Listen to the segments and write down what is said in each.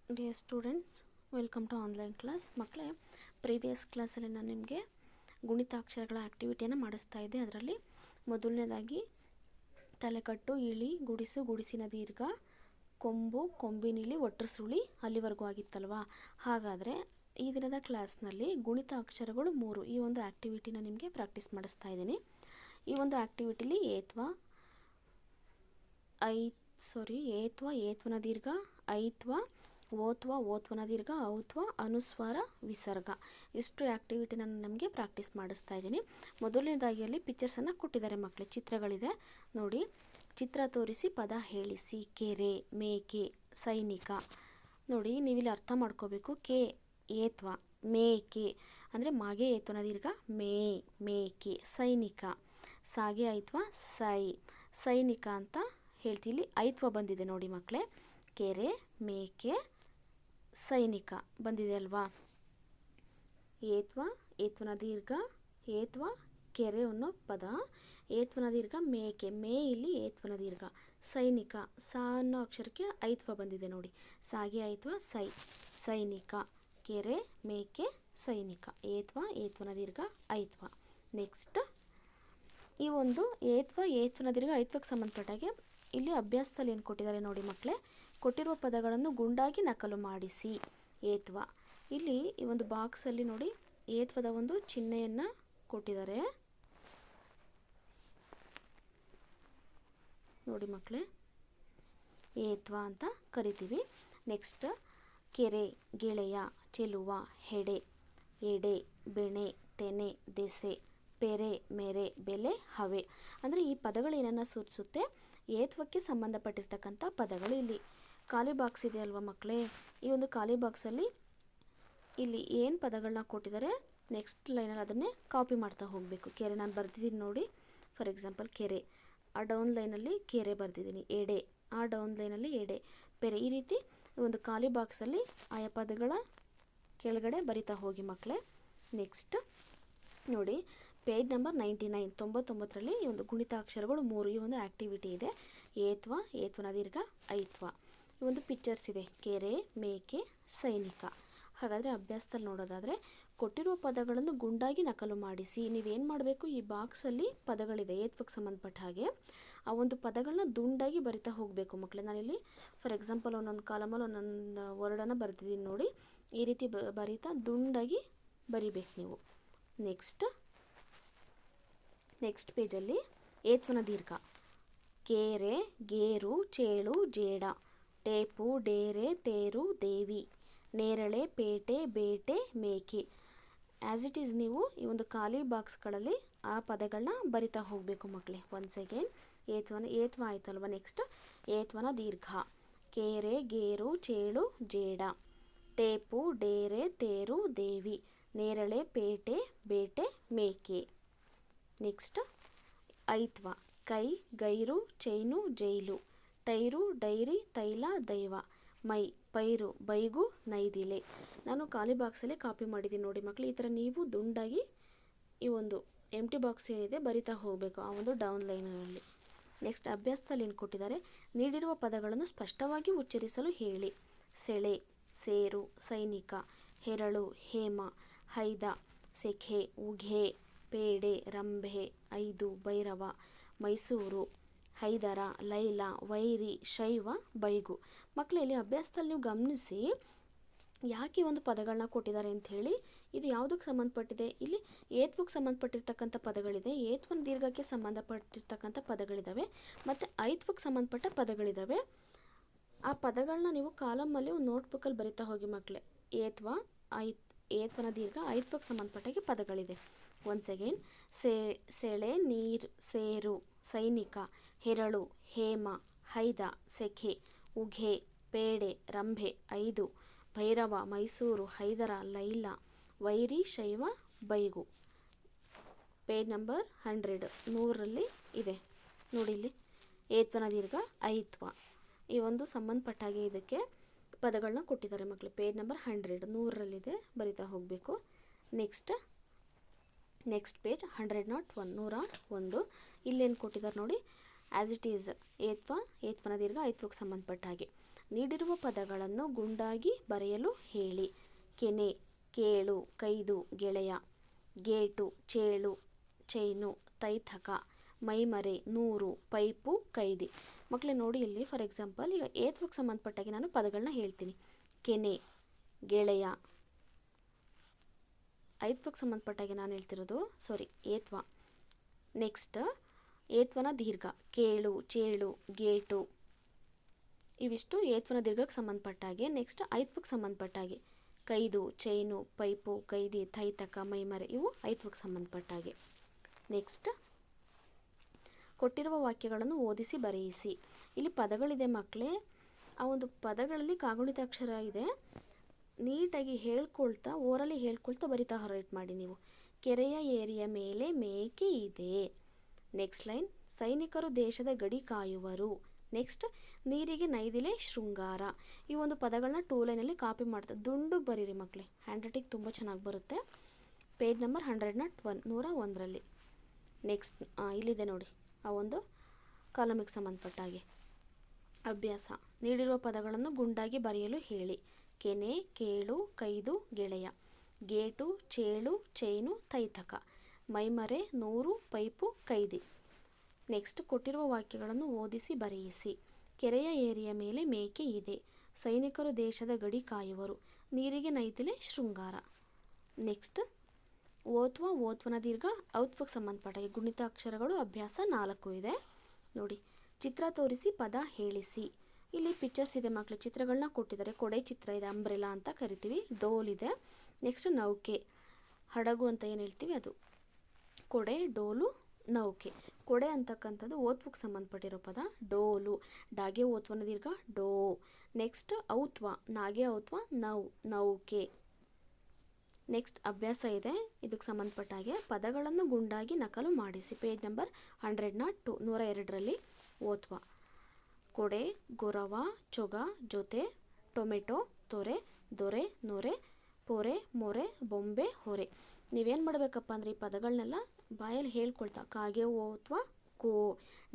Dear students, welcome to online class. ಮಕ್ಕಳೇ, previous ಕ್ಲಾಸಲ್ಲಿ ನಾನು ನಿಮಗೆ ಗುಣಿತಾಕ್ಷರಗಳ ಆ್ಯಕ್ಟಿವಿಟಿಯನ್ನು ಮಾಡಿಸ್ತಾ ಇದ್ದೆ. ಅದರಲ್ಲಿ ಮೊದಲನೇದಾಗಿ ತಲೆಕಟ್ಟು, ಇಳಿ, ಗುಡಿಸು, ಗುಡಿಸಿನ ದೀರ್ಘ, ಕೊಂಬು, ಕೊಂಬಿನಿಳಿ, ಒಟ್ರು ಸುಳಿ ಅಲ್ಲಿವರೆಗೂ ಆಗಿತ್ತಲ್ವಾ. ಹಾಗಾದರೆ ಈ ದಿನದ ಕ್ಲಾಸ್ನಲ್ಲಿ ಗುಣಿತಾಕ್ಷರಗಳು 3 ಈ ಒಂದು ಆ್ಯಕ್ಟಿವಿಟಿನ ನಿಮಗೆ ಪ್ರಾಕ್ಟೀಸ್ ಮಾಡಿಸ್ತಾ ಇದ್ದೀನಿ. ಈ ಒಂದು ಆ್ಯಕ್ಟಿವಿಟಿಲಿ ಏತ್ವ ದೀರ್ಘ, ಐತ್ವ, ಓತ್ವನ ದೀರ್ಘ, ಔತ್ವ, ಅನುಸ್ವಾರ, ವಿಸರ್ಗ ಇಷ್ಟು ಆ್ಯಕ್ಟಿವಿಟಿನ ನಮಗೆ ಪ್ರಾಕ್ಟೀಸ್ ಮಾಡಿಸ್ತಾ ಇದ್ದೀನಿ. ಮೊದಲನೇದಾಗಿ ಅಲ್ಲಿ ಪಿಕ್ಚರ್ಸನ್ನು ಕೊಟ್ಟಿದ್ದಾರೆ ಮಕ್ಕಳೇ, ಚಿತ್ರಗಳಿದೆ ನೋಡಿ. ಚಿತ್ರ ತೋರಿಸಿ ಪದ ಹೇಳಿಸಿ. ಕೆರೆ, ಮೇಕೆ, ಸೈನಿಕ. ನೋಡಿ, ನೀವಿಲ್ಲಿ ಅರ್ಥ ಮಾಡ್ಕೋಬೇಕು. ಏತ್ವ, ಮೇಕೆ ಅಂದರೆ ಮಾಗೆ ಏತ್ವನ ದೀರ್ಘ, ಮೇಕೆ. ಸೈನಿಕ, ಸಾಗೆ ಐತ್ವ, ಸೈನಿಕ ಅಂತ ಹೇಳ್ತೀವಿ. ಐತ್ವ ಬಂದಿದೆ ನೋಡಿ ಮಕ್ಕಳೇ. ಕೆರೆ, ಮೇಕೆ, ಸೈನಿಕ ಬಂದಿದೆ ಅಲ್ವಾ. ಏತ್ವನ ದೀರ್ಘ, ಏತ್ವ ಕೆರೆ ಅನ್ನೋ ಪದ, ಏತ್ವನ ದೀರ್ಘ ಮೇಕೆ, ಇಲ್ಲಿ ಏತ್ವನ ದೀರ್ಘ. ಸೈನಿಕ, ಸ ಅನ್ನೋ ಅಕ್ಷರಕ್ಕೆ ಐತ್ವ ಬಂದಿದೆ ನೋಡಿ. ಸಾಗೆ ಐತ್ವ, ಸೈನಿಕ. ಕೆರೆ, ಮೇಕೆ, ಸೈನಿಕ. ಏತ್ವನ ದೀರ್ಘ, ಐತ್ವ. ನೆಕ್ಸ್ಟ್, ಈ ಒಂದು ಏತ್ವನ ದೀರ್ಘ ಐತ್ವಕ್ಕೆ ಸಂಬಂಧಪಟ್ಟಾಗೆ ಇಲ್ಲಿ ಅಭ್ಯಾಸದಲ್ಲಿ ಏನು ಕೊಟ್ಟಿದ್ದಾರೆ ನೋಡಿ ಮಕ್ಕಳೇ. ಕೊಟ್ಟಿರುವ ಪದಗಳನ್ನು ಗುಂಡಾಗಿ ನಕಲು ಮಾಡಿಸಿ. ಏತ್ವ, ಇಲ್ಲಿ ಈ ಒಂದು ಬಾಕ್ಸಲ್ಲಿ ನೋಡಿ ಏತ್ವದ ಒಂದು ಚಿಹ್ನೆಯನ್ನು ಕೊಟ್ಟಿದ್ದಾರೆ ನೋಡಿ ಮಕ್ಕಳೇ. ಏತ್ವ ಅಂತ ಕರಿತೀವಿ. ನೆಕ್ಸ್ಟ್, ಕೆರೆ, ಗೆಳೆಯ, ಚೆಲುವ, ಹೆಡೆ, ಎಡೆ, ಬೆಣೆ, ತೆನೆ, ದೆಸೆ, ಪೆರೆ, ಮೆರೆ, ಬೆಲೆ, ಹವೆ. ಅಂದರೆ ಈ ಪದಗಳು ಏನನ್ನು ಸೂಚಿಸುತ್ತೆ? ಏತ್ವಕ್ಕೆ ಸಂಬಂಧಪಟ್ಟಿರ್ತಕ್ಕಂಥ ಪದಗಳು. ಇಲ್ಲಿ ಖಾಲಿ ಬಾಕ್ಸ್ ಇದೆ ಅಲ್ವಾ ಮಕ್ಕಳೇ. ಈ ಒಂದು ಖಾಲಿ ಬಾಕ್ಸಲ್ಲಿ ಇಲ್ಲಿ ಏನು ಪದಗಳನ್ನ ಕೊಟ್ಟಿದ್ದಾರೆ, ನೆಕ್ಸ್ಟ್ ಲೈನಲ್ಲಿ ಅದನ್ನೇ ಕಾಪಿ ಮಾಡ್ತಾ ಹೋಗಬೇಕು. ಕೆರೆ ನಾನು ಬರ್ದಿದ್ದೀನಿ ನೋಡಿ. ಫಾರ್ ಎಕ್ಸಾಂಪಲ್ ಕೆರೆ, ಆ ಡೌನ್ ಲೈನಲ್ಲಿ ಕೆರೆ ಬರ್ದಿದ್ದೀನಿ. ಎಡೆ, ಆ ಡೌನ್ ಲೈನಲ್ಲಿ ಎಡೆ, ಪೆರೆ. ಈ ರೀತಿ ಒಂದು ಖಾಲಿ ಬಾಕ್ಸಲ್ಲಿ ಆಯಾ ಪದಗಳ ಕೆಳಗಡೆ ಬರಿತಾ ಹೋಗಿ ಮಕ್ಕಳೇ. ನೆಕ್ಸ್ಟ್ ನೋಡಿ, ಪೇಜ್ ನಂಬರ್ 99 99ರಲ್ಲಿ ಈ ಒಂದು ಗುಣಿತಾಕ್ಷರಗಳು 3 ಈ ಒಂದು ಆ್ಯಕ್ಟಿವಿಟಿ ಇದೆ. ಏತ್ವನ ದೀರ್ಘ, ಐತ್ವ. ಈ ಒಂದು ಪಿಕ್ಚರ್ಸ್ ಇದೆ, ಕೆರೆ, ಮೇಕೆ, ಸೈನಿಕ. ಹಾಗಾದರೆ ಅಭ್ಯಾಸದಲ್ಲಿ ನೋಡೋದಾದರೆ, ಕೊಟ್ಟಿರುವ ಪದಗಳನ್ನು ಗುಂಡಾಗಿ ನಕಲು ಮಾಡಿಸಿ. ನೀವೇನು ಮಾಡಬೇಕು, ಈ ಬಾಕ್ಸಲ್ಲಿ ಪದಗಳಿದೆ ಏತ್ವಕ್ಕೆ ಸಂಬಂಧಪಟ್ಟ ಹಾಗೆ, ಆ ಒಂದು ಪದಗಳನ್ನ ದುಂಡಾಗಿ ಬರಿತಾ ಹೋಗಬೇಕು ಮಕ್ಕಳೇ. ನಾನಿಲ್ಲಿ ಫಾರ್ ಎಕ್ಸಾಂಪಲ್ ಒಂದೊಂದು ಕಾಲಮಲ್ಲಿ ಒಂದೊಂದು ವರ್ಡನ್ನು ಬರ್ದಿದ್ದೀನಿ ನೋಡಿ. ಈ ರೀತಿ ಬರಿತಾ ದುಂಡಾಗಿ ಬರಿಬೇಕು ನೀವು. ನೆಕ್ಸ್ಟ್ ಪೇಜಲ್ಲಿ ಏತ್ವನ ದೀರ್ಘ, ಕೇರೆ, ಗೇರು, ಚೇಳು, ಜೇಡ, ಟೇಪು, ಡೇರೆ, ತೇರು, ದೇವಿ, ನೇರಳೆ, ಪೇಟೆ, ಬೇಟೆ, ಮೇಕೆ. ಆ್ಯಸ್ ಇಟ್ ಈಸ್ ನೀವು ಈ ಒಂದು ಖಾಲಿ ಬಾಕ್ಸ್ಗಳಲ್ಲಿ ಆ ಪದಗಳನ್ನ ಬರಿತಾ ಹೋಗಬೇಕು ಮಕ್ಕಳೇ. ಒನ್ಸ್ ಅಗೇನ್, ಏತ್ವ ಆಯ್ತಲ್ವ. ನೆಕ್ಸ್ಟ್, ಏತ್ವನ ದೀರ್ಘ, ಕೇರೆ, ಗೇರು, ಚೇಳು, ಜೇಡ, ಟೇಪು, ಡೇರೆ, ತೇರು, ದೇವಿ, ನೇರಳೆ, ಪೇಟೆ, ಬೇಟೆ, ಮೇಕೆ. ನೆಕ್ಸ್ಟ್, ಐತ್ವ, ಕೈ, ಗೈರು, ಚೈನು, ಜೈಲು, ಟೈರು, ಡೈರಿ, ತೈಲ, ದೈವ, ಮೈ, ಪೈರು, ಬೈಗು, ನೈದಿಲೆ. ನಾನು ಖಾಲಿ ಬಾಕ್ಸಲ್ಲಿ ಕಾಪಿ ಮಾಡಿದ್ದೀನಿ ನೋಡಿ ಮಕ್ಕಳು. ಈ ಥರ ನೀವು ದುಂಡಾಗಿ ಈ ಒಂದು ಎಂಟಿ ಬಾಕ್ಸ್ ಏನಿದೆ ಬರಿತಾ ಹೋಗಬೇಕು ಆ ಒಂದು ಡೌನ್ ಲೈನಲ್ಲಿ. ನೆಕ್ಸ್ಟ್, ಅಭ್ಯಾಸದಲ್ಲಿ ಏನು ಕೊಟ್ಟಿದ್ದಾರೆ, ನೀಡಿರುವ ಪದಗಳನ್ನು ಸ್ಪಷ್ಟವಾಗಿ ಉಚ್ಚರಿಸಲು ಹೇಳಿ. ಸೆಳೆ, ಸೇರು, ಸೈನಿಕ, ಹೆರಳು, ಹೇಮ, ಹೈದ, ಸೆಖೆ, ಉಘೆ, ಪೇಡೆ, ರಂಭೆ, ಐದು, ಭೈರವ, ಮೈಸೂರು, ಹೈದರ, ಲೈಲ, ವೈರಿ, ಶೈವ, ಬೈಗು. ಮಕ್ಕಳಲ್ಲಿ ಅಭ್ಯಾಸದಲ್ಲಿ ನೀವು ಗಮನಿಸಿ ಯಾಕೆ ಒಂದು ಪದಗಳನ್ನ ಕೊಟ್ಟಿದ್ದಾರೆ ಅಂಥೇಳಿ. ಇದು ಯಾವುದಕ್ಕೆ ಸಂಬಂಧಪಟ್ಟಿದೆ? ಇಲ್ಲಿ ಏತ್ವಕ್ಕೆ ಸಂಬಂಧಪಟ್ಟಿರ್ತಕ್ಕಂಥ ಪದಗಳಿದೆ, ಏತ್ವನ ದೀರ್ಘಕ್ಕೆ ಸಂಬಂಧಪಟ್ಟಿರ್ತಕ್ಕಂಥ ಪದಗಳಿದ್ದಾವೆ, ಮತ್ತು ಐತ್ವಕ್ಕೆ ಸಂಬಂಧಪಟ್ಟ ಪದಗಳಿದ್ದಾವೆ. ಆ ಪದಗಳನ್ನ ನೀವು ಕಾಲಮಲ್ಲಿ ಒಂದು ನೋಟ್ಬುಕ್ಕಲ್ಲಿ ಬರಿತಾ ಹೋಗಿ ಮಕ್ಕಳೇ. ಏತ್ವನ ದೀರ್ಘ, ಐತ್ವಕ್ಕೆ ಸಂಬಂಧಪಟ್ಟಾಗೆ ಪದಗಳಿದೆ. ಒನ್ಸ್ ಅಗೇನ್, ಸೆಳೆ, ನೀರು, ಸೇರು, ಸೈನಿಕ, ಹೆರಳು, ಹೇಮ, ಹೈದ, ಸೆಖೆ, ಉಘೆ, ಪೇಡೆ, ರಂಭೆ, ಐದು, ಭೈರವ, ಮೈಸೂರು, ಹೈದರ, ಲೈಲ, ವೈರಿ, ಶೈವ, ಬೈಗು. ಪೇಜ್ ನಂಬರ್ 100 ಇದೆ ನೋಡಿ. ಇಲ್ಲಿ ಏತ್ವನ ದೀರ್ಘ, ಐತ್ವ ಈ ಒಂದು ಸಂಬಂಧಪಟ್ಟಾಗೆ ಇದಕ್ಕೆ ಪದಗಳನ್ನ ಕೊಟ್ಟಿದ್ದಾರೆ ಮಕ್ಕಳು. ಪೇಜ್ ನಂಬರ್ 100 ಬರಿತಾ ಹೋಗಬೇಕು. ನೆಕ್ಸ್ಟ್ ಪೇಜ್ 101 ಇಲ್ಲೇನು ಕೊಟ್ಟಿದ್ದಾರೆ ನೋಡಿ. ಆ್ಯಸ್ ಇಟ್ ಈಸ್ ಏತ್ವನ ದೀರ್ಘ ಐತ್ವಕ್ಕೆ ಸಂಬಂಧಪಟ್ಟ ಹಾಗೆ ನೀಡಿರುವ ಪದಗಳನ್ನು ಗುಂಡಾಗಿ ಬರೆಯಲು ಹೇಳಿ. ಕೆನೆ, ಕೇಳು, ಕೈದು, ಗೆಳೆಯ. ಗೇಟು, ಚೇಳು, ಚೈನು, ತೈಥಕ, ಮೈಮರೆ, ನೂರು, ಪೈಪು, ಕೈದಿ. ಮಕ್ಕಳೇ ನೋಡಿ ಇಲ್ಲಿ ಫಾರ್ ಎಕ್ಸಾಂಪಲ್ ಈಗ ಏತ್ವಕ್ಕೆ ಸಂಬಂಧಪಟ್ಟಾಗೆ ನಾನು ಪದಗಳನ್ನ ಹೇಳ್ತೀನಿ. ಕೆನೆ, ಗೆಳೆಯ. ಐತ್ವಕ್ಕೆ ಸಂಬಂಧಪಟ್ಟಾಗೆ ನಾನು ಹೇಳ್ತಿರೋದು ಏತ್ವ. ನೆಕ್ಸ್ಟ್ ಏತ್ವನ ದೀರ್ಘ ಕೇಳು, ಚೇಳು, ಗೇಟು. ಇವಿಷ್ಟು ಏತ್ವನ ದೀರ್ಘಕ್ಕೆ ಸಂಬಂಧಪಟ್ಟಾಗೆ. ನೆಕ್ಸ್ಟ್ ಐತ್ವಕ್ಕೆ ಸಂಬಂಧಪಟ್ಟಾಗೆ ಕೈದು, ಚೈನು, ಪೈಪು, ಕೈದಿ, ತೈತಕ, ಮೈಮರೆ ಇವು ಐತ್ವಕ್ಕೆ ಸಂಬಂಧಪಟ್ಟಾಗೆ. ನೆಕ್ಸ್ಟ್ ಕೊಟ್ಟಿರುವ ವಾಕ್ಯಗಳನ್ನು ಓದಿಸಿ ಬರೆಯಿಸಿ. ಇಲ್ಲಿ ಪದಗಳಿದೆ ಮಕ್ಕಳೇ. ಆ ಒಂದು ಪದಗಳಲ್ಲಿ ಕಾಗುಣಿತಾಕ್ಷರ ಇದೆ. ನೀಟಾಗಿ ಹೇಳ್ಕೊಳ್ತಾ ಓರಲಿ ಹೇಳ್ಕೊಳ್ತಾ ಬರಿತಾ ರೈಟ್ ಮಾಡಿ ನೀವು. ಕೆರೆಯ ಏರಿಯ ಮೇಲೆ ಮೇಕೆ ಇದೆ. ನೆಕ್ಸ್ಟ್ ಲೈನ್ ಸೈನಿಕರು ದೇಶದ ಗಡಿ ಕಾಯುವರು. ನೆಕ್ಸ್ಟ್ ನೀರಿಗೆ ನೈದಿಲೆ ಶೃಂಗಾರ. ಈ ಒಂದು ಪದಗಳನ್ನ 2 ಲೈನಲ್ಲಿ ಕಾಪಿ ಮಾಡ್ತಾರೆ. ದುಂಡು ಬರೀರಿ ಮಕ್ಕಳೇ, ಹ್ಯಾಂಡ್ ರೈಟಿಂಗ್ ತುಂಬ ಚೆನ್ನಾಗಿ ಬರುತ್ತೆ. Page number 101ರಲ್ಲಿ. ನೆಕ್ಸ್ಟ್ ಇಲ್ಲಿದೆ ನೋಡಿ ಆ ಒಂದು ಕಾಲಮಿಗೆ ಸಂಬಂಧಪಟ್ಟ ಹಾಗೆ. ಅಭ್ಯಾಸ ನೀಡಿರುವ ಪದಗಳನ್ನು ಗುಂಡಾಗಿ ಬರೆಯಲು ಹೇಳಿ. ಕೆನೆ, ಕೇಳು, ಕೈದು, ಗೆಳೆಯ. ಗೇಟು, ಚೇಳು, ಚೈನು, ತೈತಕ. ಮೈಮರೆ, ನೂರು, ಪೈಪು, ಕೈದಿ. ನೆಕ್ಸ್ಟ್ ಕೊಟ್ಟಿರುವ ವಾಕ್ಯಗಳನ್ನು ಓದಿಸಿ ಬರೆಯಿಸಿ. ಕೆರೆಯ ಏರಿಯ ಮೇಲೆ ಮೇಕೆ ಇದೆ. ಸೈನಿಕರು ದೇಶದ ಗಡಿ ಕಾಯುವರು. ನೀರಿಗೆ ನೈದಿಲೆ ಶೃಂಗಾರ. ನೆಕ್ಸ್ಟ್ ಓತ್ವನ ದೀರ್ಘ ಔತ್ವಕ್ಕೆ ಸಂಬಂಧಪಟ್ಟಾಗೆ ಗುಣಿತಾಕ್ಷರಗಳು ಅಭ್ಯಾಸ 4 ಇದೆ ನೋಡಿ. ಚಿತ್ರ ತೋರಿಸಿ ಪದ ಹೇಳಿಸಿ. ಇಲ್ಲಿ ಪಿಕ್ಚರ್ಸ್ ಇದೆ ಮಕ್ಕಳು, ಚಿತ್ರಗಳನ್ನ ಕೊಟ್ಟಿದ್ದಾರೆ. ಕೊಡೆ ಚಿತ್ರ ಇದೆ, ಅಂಬ್ರೆಲಾ ಅಂತ ಕರಿತೀವಿ. ಡೋಲ್ ಇದೆ. ನೆಕ್ಸ್ಟ್ ನೌಕೆ, ಹಡಗು ಅಂತ ಏನು ಹೇಳ್ತೀವಿ ಅದು. ಕೊಡೆ, ಡೋಲು, ನೌಕೆ. ಕೊಡೆ ಅಂತಕ್ಕಂಥದ್ದು ಓತ್ವಕ್ಕೆ ಸಂಬಂಧಪಟ್ಟಿರೋ ಪದ. ಡೋಲು, ಡಾಗೆ ಓತ್ವನ ದೀರ್ಘ ಡೋ. ನೆಕ್ಸ್ಟ್ ಔತ್ವ, ನಾಗೆ ಔತ್ವ ನೌಕೆ. ನೆಕ್ಸ್ಟ್ ಅಭ್ಯಾಸ ಇದೆ, ಇದಕ್ಕೆ ಸಂಬಂಧಪಟ್ಟ ಹಾಗೆ ಪದಗಳನ್ನು ಗುಂಡಾಗಿ ನಕಲು ಮಾಡಿಸಿ. ಪೇಜ್ ನಂಬರ್ 102ರಲ್ಲಿ ಓತ್ವ. ಕೊಡೆ, ಗೊರವ, ಚೊಗ, ಜೊತೆ, ಟೊಮೆಟೊ, ತೊರೆ, ದೊರೆ, ನೊರೆ, ಪೊರೆ, ಮೊರೆ, ಬೊಂಬೆ, ಹೊರೆ. ನೀವೇನು ಮಾಡಬೇಕಪ್ಪ ಅಂದರೆ ಈ ಪದಗಳನ್ನೆಲ್ಲ ಬಾಯಲ್ಲಿ ಹೇಳ್ಕೊಳ್ತಾ ಕಾಗೆ ಓತ್ವ ಕೋ,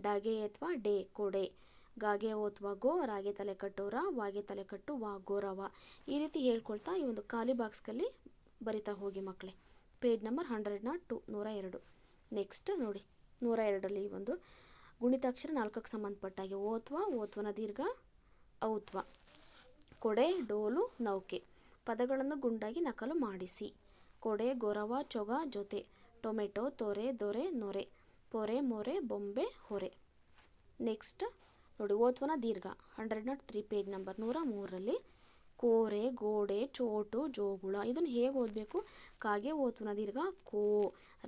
ಡಾಗೆ ಏತ್ವ ಡೇ ಕೊಡೆ, ಗಾಗೆ ಓತ್ವ ಗೋ, ರಾಗೆ ತಲೆ ಕಟ್ಟು ರ, ವಾಗೆ ತಲೆ ಕಟ್ಟು ವಾ ಗೊರವ. ಈ ರೀತಿ ಹೇಳ್ಕೊಳ್ತಾ ಈ ಒಂದು ಖಾಲಿ ಬಾಕ್ಸ್ನಲ್ಲಿ ಬರಿತಾ ಹೋಗಿ ಮಕ್ಕಳೇ. Page number 102. ನೆಕ್ಸ್ಟ್ ನೋಡಿ 102ರಲ್ಲಿ ಈ ಒಂದು ಗುಣಿತಾಕ್ಷರ 4ಕ್ಕೆ ಸಂಬಂಧಪಟ್ಟಾಗೆ ಓತ್ವನ ದೀರ್ಘ ಔತ್ವ. ಕೊಡೆ, ಡೋಲು, ನೌಕೆ. ಪದಗಳನ್ನು ಗುಂಡಾಗಿ ನಕಲು ಮಾಡಿಸಿ. ಕೊಡೆ, ಗೊರವ, ಚೊಗ, ಜೊತೆ, ಟೊಮೆಟೊ, ತೊರೆ, ದೊರೆ, ನೊರೆ, ಪೊರೆ, ಮೊರೆ, ಬೊಂಬೆ, ಹೊರೆ. ನೆಕ್ಸ್ಟ್ ನೋಡಿ ಓತ್ವನ ದೀರ್ಘ 103 ಪೇಜ್ ನಂಬರ್ 103ರಲ್ಲಿ ಕೋರೆ, ಗೋಡೆ, ಚೋಟು, ಜೋಗುಳ. ಇದನ್ನು ಹೇಗೆ ಓದಬೇಕು? ಕಾಗೆ ಓತ್ವನ ದೀರ್ಘ ಕೋ,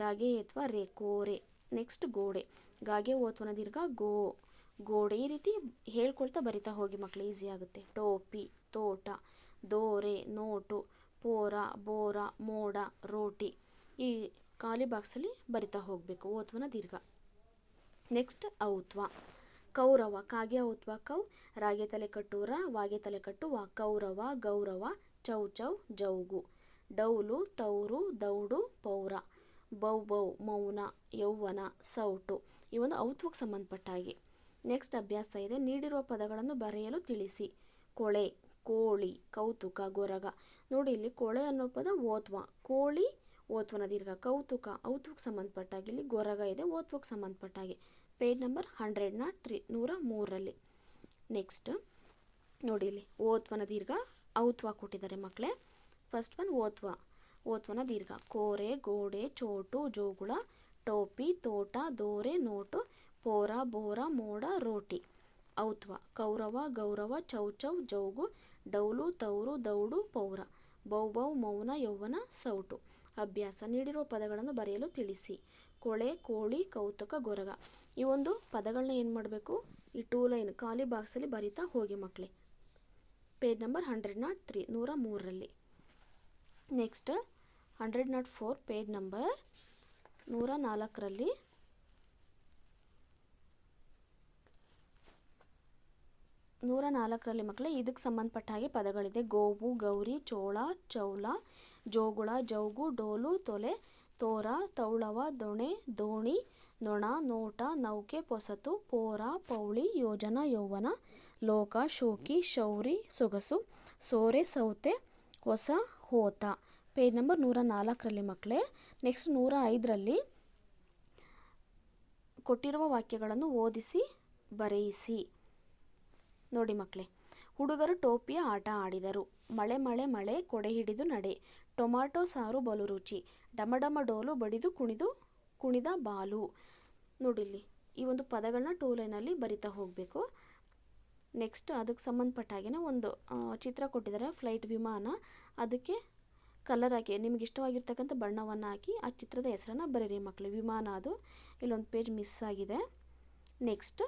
ರಾಗೆ ಏತ್ವ ರೇ ಕೋರೆ. ನೆಕ್ಸ್ಟ್ ಗೋಡೆ, ಗಾಗೆ ಓತ್ವನ ದೀರ್ಘ ಗೋ, ಗೋಡೆ. ಈ ರೀತಿ ಹೇಳ್ಕೊಳ್ತಾ ಬರಿತಾ ಹೋಗಿ ಮಕ್ಕಳು, ಈಸಿ ಆಗುತ್ತೆ. ಟೋಪಿ, ತೋಟ, ದೋರೆ, ನೋಟು, ಪೋರ, ಬೋರ, ಮೋಡ, ರೋಟಿ. ಈ ಖಾಲಿ ಬಾಕ್ಸಲ್ಲಿ ಬರಿತಾ ಹೋಗಬೇಕು ಓತ್ವನ ದೀರ್ಘ. ನೆಕ್ಸ್ಟ್ ಔತ್ವ. ಕೌರವ, ಕಾಗೆ ಔತ್ವ ಕೌ, ರಾಗೆ ತಲೆ ಕಟ್ಟು ರ, ವಾಗೆ ತಲೆ ಕಟ್ಟು ವಾ, ಕೌರವ, ಗೌರವ, ಚೌಚೌ, ಜೌಗು. ಡೌಲು, ತೌರು, ದೌಡು, ಪೌರ, ಬೌ, ಮೌನ, ಯೌವನ, ಸೌಟು. ಈ ಒಂದು ಔತ್ವಕ್ಕೆ ಸಂಬಂಧಪಟ್ಟ ಹಾಗೆ. ನೆಕ್ಸ್ಟ್ ಅಭ್ಯಾಸ ಇದೆ, ನೀಡಿರುವ ಪದಗಳನ್ನು ಬರೆಯಲು ತಿಳಿಸಿ. ಕೊಳೆ, ಕೋಳಿ, ಕೌತುಕ, ಗೊರಗ. ನೋಡಿ ಇಲ್ಲಿ ಕೊಳೆ ಅನ್ನೋ ಪದ ಓತ್ವ, ಕೋಳಿ ಓತ್ವನ ದೀರ್ಘ, ಕೌತುಕ ಔತ್ವಕ್ಕೆ ಸಂಬಂಧಪಟ್ಟಾಗಿ, ಇಲ್ಲಿ ಗೊರಗ ಇದೆ ಓತ್ವಕ್ಕೆ ಸಂಬಂಧಪಟ್ಟಾಗೆ. ಪೇಜ್ ನಂಬರ್ 103ರಲ್ಲಿ. ನೆಕ್ಸ್ಟ್ ನೋಡಿ ಇಲ್ಲಿ ಓತ್ವನ ದೀರ್ಘ ಔತ್ವ ಕೊಟ್ಟಿದ್ದಾರೆ ಮಕ್ಕಳೇ. ಫಸ್ಟ್ ಒನ್ ಓತ್ವನ ದೀರ್ಘ ಕೋರೆ, ಗೋಡೆ, ಚೋಟು, ಜೋಗುಳ, ಟೋಪಿ, ತೋಟ, ದೋರೆ, ನೋಟು, ಪೋರ, ಬೋರ, ಮೋಡ, ರೋಟಿ. ಔತ್ವ ಕೌರವ, ಗೌರವ, ಚೌಚೌ, ಜೌಗು, ಡೌಲು, ತೌರು, ದೌಡು, ಪೌರ, ಬೌ, ಮೌನ, ಯೌವನ, ಸೌಟು. ಅಭ್ಯಾಸ ನೀಡಿರುವ ಪದಗಳನ್ನು ಬರೆಯಲು ತಿಳಿಸಿ. ಕೊಳೆ, ಕೋಳಿ, ಕೌತುಕ, ಗೊರಗ. ಈ ಒಂದು ಪದಗಳನ್ನ ಏನು ಮಾಡಬೇಕು? ಈ 2 ಲೈನ್ ಖಾಲಿ ಬಾಕ್ಸಲ್ಲಿ ಬರಿತಾ ಹೋಗಿ ಮಕ್ಕಳೇ. ಪೇಜ್ ನಂಬರ್ 103ರಲ್ಲಿ. ನೆಕ್ಸ್ಟ್ 104 ಪೇಜ್ ನಂಬರ್ 104ರಲ್ಲಿ ಮಕ್ಕಳೇ ಇದಕ್ಕೆ ಸಂಬಂಧಪಟ್ಟ ಹಾಗೆ ಪದಗಳಿದೆ. ಗೋವು, ಗೌರಿ, ಚೋಳ, ಚೌಲ, ಜೋಗುಳ, ಜೌಗು, ಡೋಲು, ತೊಲೆ, ತೋರ, ತೌಳವ, ದೊಣೆ, ದೋಣಿ, ನೊಣ, ನೋಟ, ನೌಕೆ, ಪೊಸತು, ಪೋರ, ಪೌಳಿ, ಯೋಜನ, ಯೌವನ, ಲೋಕ, ಶೋಕಿ, ಶೌರಿ, ಸೊಗಸು, ಸೋರೆ, ಸೌತೆ, ಹೊಸ, ಹೋತ. ಪೇಜ್ ನಂಬರ್ 104ರಲ್ಲಿ ಮಕ್ಕಳೇ. ನೆಕ್ಸ್ಟ್ 105ರಲ್ಲಿ ಕೊಟ್ಟಿರುವ ವಾಕ್ಯಗಳನ್ನು ಓದಿಸಿ ಬರೆಯಿಸಿ. ನೋಡಿ ಮಕ್ಕಳೇ, ಹುಡುಗರು ಟೋಪಿಯ ಆಟ ಆಡಿದರು. ಮಳೆ ಮಳೆ ಮಳೆ ಕೊಡೆ ಹಿಡಿದು ನಡೆ. ಟೊಮಾಟೊ ಸಾರು ಬಲು ರುಚಿ. ಡಮಡಮ ಡೋಲು ಬಡಿದು ಕುಣಿದ ಬಾಲು. ನೋಡಿಲ್ಲಿ ಈ ಒಂದು ಪದಗಳನ್ನ 2 ಲೈನಲ್ಲಿ ಬರಿತಾ ಹೋಗಬೇಕು. ನೆಕ್ಸ್ಟ್ ಅದಕ್ಕೆ ಸಂಬಂಧಪಟ್ಟ ಹಾಗೆಯೇ ಒಂದು ಚಿತ್ರ ಕೊಟ್ಟಿದ್ದಾರೆ, ಫ್ಲೈಟ್ ವಿಮಾನ. ಅದಕ್ಕೆ ಕಲರ್ ಹಾಕಿ ನಿಮ್ಗೆ ಇಷ್ಟವಾಗಿರ್ತಕ್ಕಂಥ ಬಣ್ಣವನ್ನು ಹಾಕಿ ಆ ಚಿತ್ರದ ಹೆಸರನ್ನು ಬರೀರಿ ಮಕ್ಕಳು. ವಿಮಾನ ಅದು. ಇಲ್ಲೊಂದು ಪೇಜ್ ಮಿಸ್ ಆಗಿದೆ. ನೆಕ್ಸ್ಟ್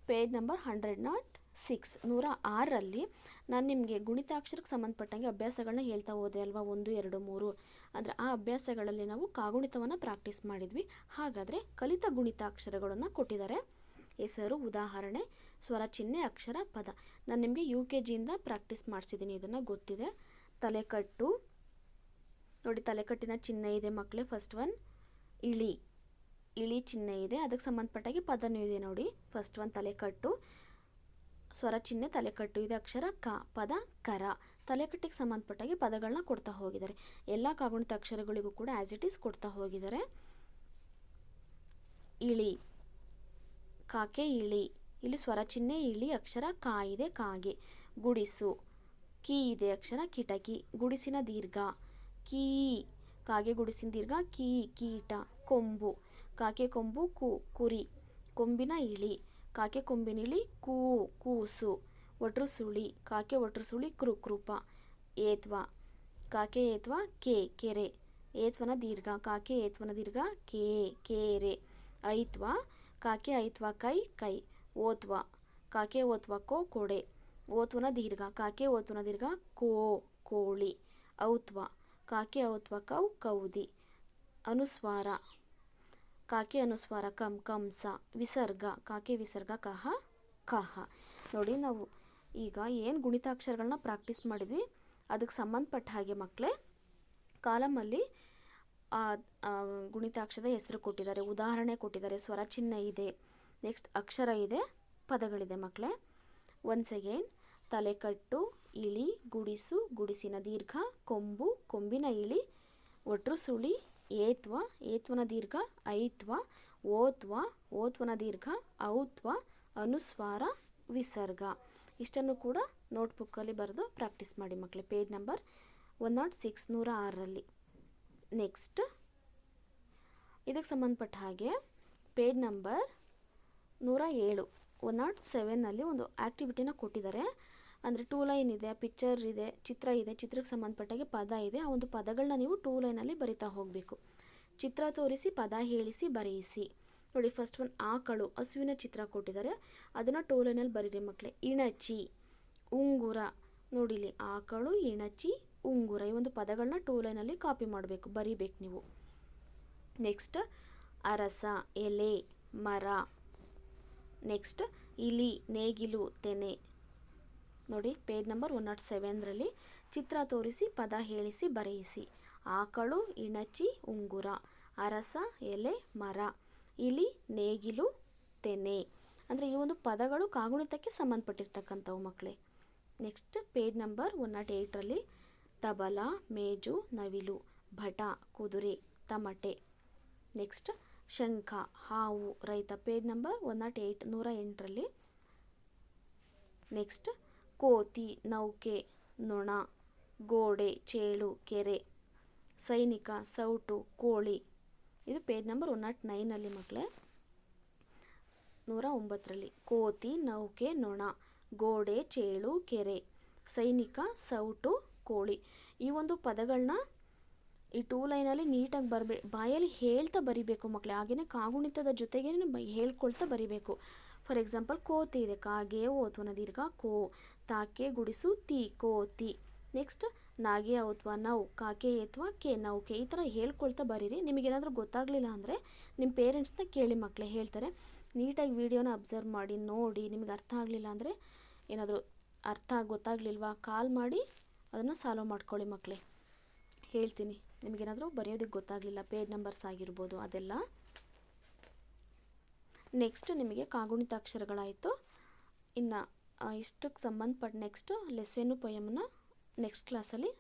ಪೇಜ್ ನಂಬರ್ 106 106ರಲ್ಲಿ ನಾನು ನಿಮಗೆ ಗುಣಿತಾಕ್ಷರಕ್ಕೆ ಸಂಬಂಧಪಟ್ಟಂಗೆ ಅಭ್ಯಾಸಗಳನ್ನ ಹೇಳ್ತಾ ಹೋದೆ ಅಲ್ವಾ, 1 2 3. ಅಂದರೆ ಆ ಅಭ್ಯಾಸಗಳಲ್ಲಿ ನಾವು ಕಾಗುಣಿತವನ್ನು ಪ್ರಾಕ್ಟೀಸ್ ಮಾಡಿದ್ವಿ. ಹಾಗಾದರೆ ಕಲಿತ ಗುಣಿತಾಕ್ಷರಗಳನ್ನು ಕೊಟ್ಟಿದ್ದಾರೆ. ಹೆಸರು, ಉದಾಹರಣೆ, ಸ್ವರ ಚಿಹ್ನೆ, ಅಕ್ಷರ, ಪದ. ನಾನು ನಿಮಗೆ UKGಯಿಂದ ಪ್ರಾಕ್ಟೀಸ್ ಮಾಡಿಸಿದ್ದೀನಿ, ಇದನ್ನು ಗೊತ್ತಿದೆ. ತಲೆಕಟ್ಟು ನೋಡಿ, ತಲೆಕಟ್ಟಿನ ಚಿಹ್ನೆ ಇದೆ ಮಕ್ಕಳೇ. ಫಸ್ಟ್ ಒನ್ ಇಳಿ, ಇಳಿ ಚಿಹ್ನೆ ಇದೆ. ಅದಕ್ಕೆ ಸಂಬಂಧಪಟ್ಟಾಗಿ ಪದನೂ ಇದೆ ನೋಡಿ. ಫಸ್ಟ್ ಒನ್ ತಲೆಕಟ್ಟು, ಸ್ವರ ಚಿಹ್ನೆ ತಲೆಕಟ್ಟು ಇದೆ, ಅಕ್ಷರ ಕ, ಪದ ಕರ. ತಲೆಕಟ್ಟಿಗೆ ಸಂಬಂಧಪಟ್ಟಾಗಿ ಪದಗಳನ್ನ ಕೊಡ್ತಾ ಹೋಗಿದ್ದಾರೆ. ಎಲ್ಲ ಕಾಗುಣಿತ ಅಕ್ಷರಗಳಿಗೂ ಕೂಡ ಆ್ಯಸ್ ಇಟ್ ಈಸ್ ಕೊಡ್ತಾ ಹೋಗಿದ್ದಾರೆ. ಇಳಿ, ಕಾಕೆ ಇಳಿ. ಇಲ್ಲಿ ಸ್ವರ ಚಿಹ್ನೆ ಇಳಿ, ಅಕ್ಷರ ಕ ಇದೆ, ಕಾಗೆ. ಗುಡಿಸು, ಕಿ ಇದೆ, ಅಕ್ಷರ ಕಿಟಕಿ. ಗುಡಿಸಿನ ದೀರ್ಘ ಕೀ, ಕಾಗೆ ಗುಡಿಸಿನ ದೀರ್ಘ ಕೀ, ಕೀಟ. ಕೊಂಬು, ಕಾಕೆ ಕೊಂಬು ಕು, ಕುರಿ. ಕೊಂಬಿನ ಇಳಿ, ಕಾಕೆ ಕೊಂಬಿನ ಇಳಿ ಕೂ, ಕೂಸು. ಒಟ್ರು ಸುಳಿ, ಕಾಕೆ ಒಟ್ರು ಸುಳಿ ಕೃ, ಕೃಪ. ಏತ್ವ, ಕಾಕೆ ಏತ್ವ ಕೆ, ಕೆರೆ. ಏತ್ವನ ದೀರ್ಘ, ಕಾಕೆ ಏತ್ವನ ದೀರ್ಘ ಕೇ, ಕೇರೆ. ಐತ್ವ, ಕಾಕೆ ಐತ್ವ ಕೈ, ಕೈ. ಓತ್ವ, ಕಾಕೆ ಓತ್ವ ಕೋ, ಕೊಡೆ. ಓತ್ವನ ದೀರ್ಘ, ಕಾಕೆ ಓತ್ವನ ದೀರ್ಘ ಕೋ, ಕೋಳಿ. ಔತ್ವ, ಕಾಕೆ ಔತ್ವ ಕೌ, ಕೌದಿ. ಅನುಸ್ವಾರ, ಕಾಕೆ ಅನುಸ್ವಾರ ಕಂ, ಕಂಸ. ವಿಸರ್ಗ, ಕಾಕೆ ವಿಸರ್ಗ ಕಹ, ಕಹ. ನೋಡಿ, ನಾವು ಈಗ ಏನು ಗುಣಿತಾಕ್ಷರಗಳನ್ನ ಪ್ರಾಕ್ಟೀಸ್ ಮಾಡಿದ್ವಿ ಅದಕ್ಕೆ ಸಂಬಂಧಪಟ್ಟ ಹಾಗೆ ಮಕ್ಕಳೇ ಕಾಲಮಲ್ಲಿ ಗುಣಿತಾಕ್ಷರದ ಹೆಸರು ಕೊಟ್ಟಿದ್ದಾರೆ, ಉದಾಹರಣೆ ಕೊಟ್ಟಿದ್ದಾರೆ, ಸ್ವರ ಚಿಹ್ನೆ ಇದೆ, ನೆಕ್ಸ್ಟ್ ಅಕ್ಷರ ಇದೆ, ಪದಗಳಿದೆ ಮಕ್ಕಳೇ. ಒನ್ಸ್ ಅಗೇನ್, ತಲೆಕಟ್ಟು, ಇಳಿ, ಗುಡಿಸು, ಗುಡಿಸಿನ ದೀರ್ಘ, ಕೊಂಬು, ಕೊಂಬಿನ ಇಳಿ, ಒಟ್ರು ಸುಳಿ, ಏತ್ವ, ಏತ್ವನ ದೀರ್ಘ ಐತ್ವ, ಓತ್ವ, ಓತ್ವನ ದೀರ್ಘ ಔತ್ವ, ಅನುಸ್ವಾರ, ವಿಸರ್ಗ. ಇಷ್ಟನ್ನು ಕೂಡ ನೋಟ್ಬುಕ್ಕಲ್ಲಿ ಬರೆದು ಪ್ರಾಕ್ಟೀಸ್ ಮಾಡಿ ಮಕ್ಕಳೇ. Page number 106 106ರಲ್ಲಿ. ನೆಕ್ಸ್ಟ್ ಇದಕ್ಕೆ ಸಂಬಂಧಪಟ್ಟ ಹಾಗೆ ಪೇಜ್ ನಂಬರ್ 107 107ನಲ್ಲಿ ಒಂದು ಆ್ಯಕ್ಟಿವಿಟಿನ ಕೊಟ್ಟಿದ್ದಾರೆ. ಅಂದರೆ 2 ಲೈನ್ ಇದೆ, ಪಿಕ್ಚರ್ ಇದೆ, ಚಿತ್ರ ಇದೆ, ಚಿತ್ರಕ್ಕೆ ಸಂಬಂಧಪಟ್ಟಾಗೆ ಪದ ಇದೆ. ಆ ಒಂದು ಪದಗಳನ್ನ ನೀವು 2 ಲೈನಲ್ಲಿ ಬರಿತಾ ಹೋಗಬೇಕು. ಚಿತ್ರ ತೋರಿಸಿ ಪದ ಹೇಳಿಸಿ ಬರೆಯಿಸಿ. ನೋಡಿ, ಫಸ್ಟ್ ಒನ್ ಆಕಳು, ಹಸುವಿನ ಚಿತ್ರ ಕೊಟ್ಟಿದ್ದಾರೆ, ಅದನ್ನು 2 ಲೈನಲ್ಲಿ ಬರೀರಿ ಮಕ್ಕಳೇ. ಇಣಚಿ, ಉಂಗುರ. ನೋಡಿಲಿ, ಆಕಳು, ಇಣಚಿ, ಉಂಗುರ. ಈ ಒಂದು ಪದಗಳನ್ನ 2 ಲೈನಲ್ಲಿ ಕಾಪಿ ಮಾಡಬೇಕು, ಬರಿಬೇಕು ನೀವು. ನೆಕ್ಸ್ಟ್ ಅರಸ, ಎಲೆ, ಮರ. ನೆಕ್ಸ್ಟ್ ಇಲಿ, ನೇಗಿಲು, ತೆನೆ. ನೋಡಿ, ಪೇಜ್ ನಂಬರ್ 107ರಲ್ಲಿ ಚಿತ್ರ ತೋರಿಸಿ ಪದ ಹೇಳಿಸಿ ಬರೆಯಿಸಿ. ಆಕಳು, ಇಣಚಿ, ಉಂಗುರ. ಅರಸ, ಎಲೆ, ಮರ. ಇಲಿ, ನೇಗಿಲು, ತೆನೆ. ಅಂದರೆ ಈ ಒಂದು ಪದಗಳು ಕಾಗುಣಿತಕ್ಕೆ ಸಂಬಂಧಪಟ್ಟಿರ್ತಕ್ಕಂಥವು ಮಕ್ಕಳೇ. ನೆಕ್ಸ್ಟ್ ಪೇಜ್ ನಂಬರ್ 108ರಲ್ಲಿ ತಬಲ, ಮೇಜು, ನವಿಲು. ಭಟ, ಕುದುರೆ, ತಮಟೆ. ನೆಕ್ಸ್ಟ್ ಶಂಖ, ಹಾವು, ರೈತ. Page number 108 108ರಲ್ಲಿ. ನೆಕ್ಸ್ಟ್ ಕೋತಿ, ನೌಕೆ, ನೊಣ. ಗೋಡೆ, ಚೇಳು, ಕೆರೆ. ಸೈನಿಕ, ಸೌಟು, ಕೋಳಿ. ಇದು ಪೇಜ್ ನಂಬರ್ 109ನಲ್ಲಿ ಮಕ್ಕಳೇ. 109ರಲ್ಲಿ ಕೋತಿ, ನೌಕೆ, ನೊಣ, ಗೋಡೆ, ಚೇಳು, ಕೆರೆ, ಸೈನಿಕ, ಸೌಟು, ಕೋಳಿ. ಈ ಒಂದು ಪದಗಳನ್ನ ಈ 2 ಲೈನಲ್ಲಿ ನೀಟಾಗಿ ಬಾಯಲ್ಲಿ ಹೇಳ್ತಾ ಬರಿಬೇಕು ಮಕ್ಕಳೇ. ಹಾಗೆಯೇ ಕಾಗುಣಿತದ ಜೊತೆಗೆ ಹೇಳ್ಕೊಳ್ತಾ ಬರಿಬೇಕು. ಫಾರ್ ಎಕ್ಸಾಂಪಲ್, ಕೋತಿ ಇದೆ, ಕಾಗೆ ಓತ್ವನ ದೀರ್ಘ ಕೋ, ತಾಕೆ ಗುಡಿಸು ತಿ, ಕೋತಿ. ನೆಕ್ಸ್ಟ್ ನಾಗೆ ಔತ್ವ ನೌ, ಕಾಕೆ ಏತ್ವ ಕೆ, ನೌಕೆ. ಈ ಥರ ಹೇಳ್ಕೊಳ್ತಾ ಬರೀರಿ. ನಿಮಗೇನಾದರೂ ಗೊತ್ತಾಗಲಿಲ್ಲ ಅಂದರೆ ನಿಮ್ಮ ಪೇರೆಂಟ್ಸ್ನ ಕೇಳಿ ಮಕ್ಕಳೇ, ಹೇಳ್ತಾರೆ. ನೀಟಾಗಿ ವಿಡಿಯೋನ ಅಬ್ಸರ್ವ್ ಮಾಡಿ ನೋಡಿ. ನಿಮಗೆ ಅರ್ಥ ಆಗಲಿಲ್ಲ ಅಂದರೆ, ಏನಾದರೂ ಗೊತ್ತಾಗಲಿಲ್ವಾ, ಕಾಲ್ ಮಾಡಿ ಅದನ್ನು ಸಾಲ್ವ್ ಮಾಡ್ಕೊಳ್ಳಿ ಮಕ್ಕಳೇ. ಹೇಳ್ತೀನಿ, ನಿಮಗೇನಾದರೂ ಬರೆಯೋದಕ್ಕೆ ಗೊತ್ತಾಗಲಿಲ್ಲ, ಪೇಜ್ ನಂಬರ್ಸ್ ಆಗಿರ್ಬೋದು ಅದೆಲ್ಲ. ನೆಕ್ಸ್ಟ್ ನಿಮಗೆ ಕಾಗುಣಿತಾಕ್ಷರಗಳಾಯಿತು. ಇನ್ನು ಇಷ್ಟಕ್ಕೆ ಸಂಬಂಧಪಟ್ಟ ನೆಕ್ಸ್ಟ್ ಲೆಸನ್ನು ಪೊಯಮ್ನ ನೆಕ್ಸ್ಟ್ ಕ್ಲಾಸಲ್ಲಿ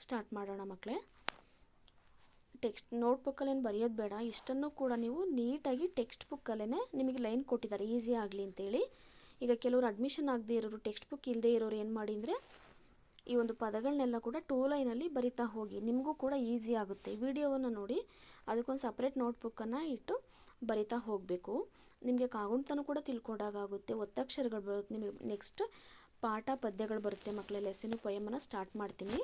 ಸ್ಟಾರ್ಟ್ ಮಾಡೋಣ ಮಕ್ಕಳೇ. ಟೆಕ್ಸ್ಟ್ ನೋಟ್ಬುಕ್ಕಲ್ಲೇನು ಬರೆಯೋದು ಬೇಡ, ಇಷ್ಟನ್ನು ಕೂಡ ನೀವು ನೀಟಾಗಿ ಟೆಕ್ಸ್ಟ್ ಬುಕ್ಕಲ್ಲೇ ನಿಮಗೆ ಲೈನ್ ಕೊಟ್ಟಿದ್ದಾರೆ ಈಸಿ ಆಗಲಿ ಅಂತೇಳಿ. ಈಗ ಕೆಲವರು ಅಡ್ಮಿಷನ್ ಆಗದೆ ಇರೋರು, ಟೆಕ್ಸ್ಟ್ ಬುಕ್ ಇಲ್ಲದೆ ಇರೋರು ಏನು ಮಾಡಿ ಅಂದರೆ ಈ ಒಂದು ಪದಗಳನ್ನೆಲ್ಲ ಕೂಡ 2 ಲೈನಲ್ಲಿ ಬರಿತಾ ಹೋಗಿ, ನಿಮಗೂ ಕೂಡ ಈಸಿ ಆಗುತ್ತೆ. ವಿಡಿಯೋವನ್ನು ನೋಡಿ ಅದಕ್ಕೊಂದು ಸಪ್ರೇಟ್ ನೋಟ್ಬುಕ್ಕನ್ನು ಇಟ್ಟು ಬರಿತಾ ಹೋಗಬೇಕು. ನಿಮಗೆ ಕಾಗುಣಿತನೂ ಕೂಡ ತಿಳ್ಕೊಂಡಾಗುತ್ತೆ, ಒತ್ತಕ್ಷರಗಳು ಬರುತ್ತೆ. ನಿಮಗೆ ನೆಕ್ಸ್ಟ್ ಪಾಠ ಪದ್ಯಗಳು ಬರುತ್ತೆ ಮಕ್ಕಳೇ. ಲೆಸನ್ನು ಪೊಯಮನ್ನು ಸ್ಟಾರ್ಟ್ ಮಾಡ್ತೀನಿ.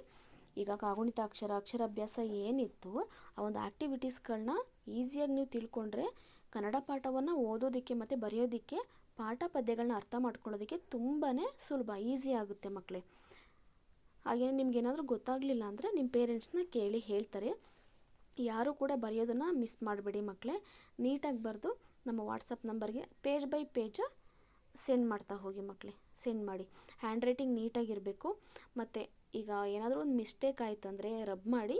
ಈಗ ಕಾಗುಣಿತ ಅಕ್ಷರಾಭ್ಯಾಸ ಏನಿತ್ತು ಆ ಒಂದು ಆ್ಯಕ್ಟಿವಿಟೀಸ್ಗಳನ್ನ ಈಸಿಯಾಗಿ ನೀವು ತಿಳ್ಕೊಂಡ್ರೆ ಕನ್ನಡ ಪಾಠವನ್ನು ಓದೋದಕ್ಕೆ ಮತ್ತು ಬರೆಯೋದಕ್ಕೆ, ಪಾಠ ಪದ್ಯಗಳನ್ನ ಅರ್ಥ ಮಾಡ್ಕೊಳ್ಳೋದಕ್ಕೆ ತುಂಬಾ ಸುಲಭ, ಈಸಿ ಆಗುತ್ತೆ ಮಕ್ಕಳೇ. ಹಾಗೆಯೇ ನಿಮ್ಗೇನಾದರೂ ಗೊತ್ತಾಗಲಿಲ್ಲ ಅಂದರೆ ನಿಮ್ಮ ಪೇರೆಂಟ್ಸ್ನ ಕೇಳಿ ಹೇಳ್ತಾರೆ. ಯಾರೂ ಕೂಡ ಬರೆಯೋದನ್ನು ಮಿಸ್ ಮಾಡಬೇಡಿ ಮಕ್ಕಳೇ. ನೀಟಾಗಿ ಬರೆದು ನಮ್ಮ ವಾಟ್ಸಪ್ ನಂಬರ್ಗೆ ಪೇಜ್ ಬೈ ಪೇಜ್ ಸೆಂಡ್ ಮಾಡ್ತಾ ಹೋಗಿ ಮಕ್ಕಳೇ. ಸೆಂಡ್ ಮಾಡಿ. ಹ್ಯಾಂಡ್ ರೈಟಿಂಗ್ ನೀಟಾಗಿರಬೇಕು. ಮತ್ತು ಈಗ ಏನಾದರೂ ಒಂದು ಮಿಸ್ಟೇಕ್ ಆಯಿತು ಅಂದರೆ ರಬ್ ಮಾಡಿ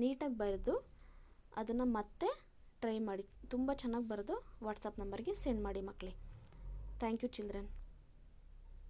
ನೀಟಾಗಿ ಬರೆದು ಅದನ್ನು ಮತ್ತೆ ಟ್ರೈ ಮಾಡಿ. ತುಂಬ ಚೆನ್ನಾಗಿ ಬರೆದು ವಾಟ್ಸಪ್ ನಂಬರ್ಗೆ ಸೆಂಡ್ ಮಾಡಿ ಮಕ್ಕಳೇ. Thank you children.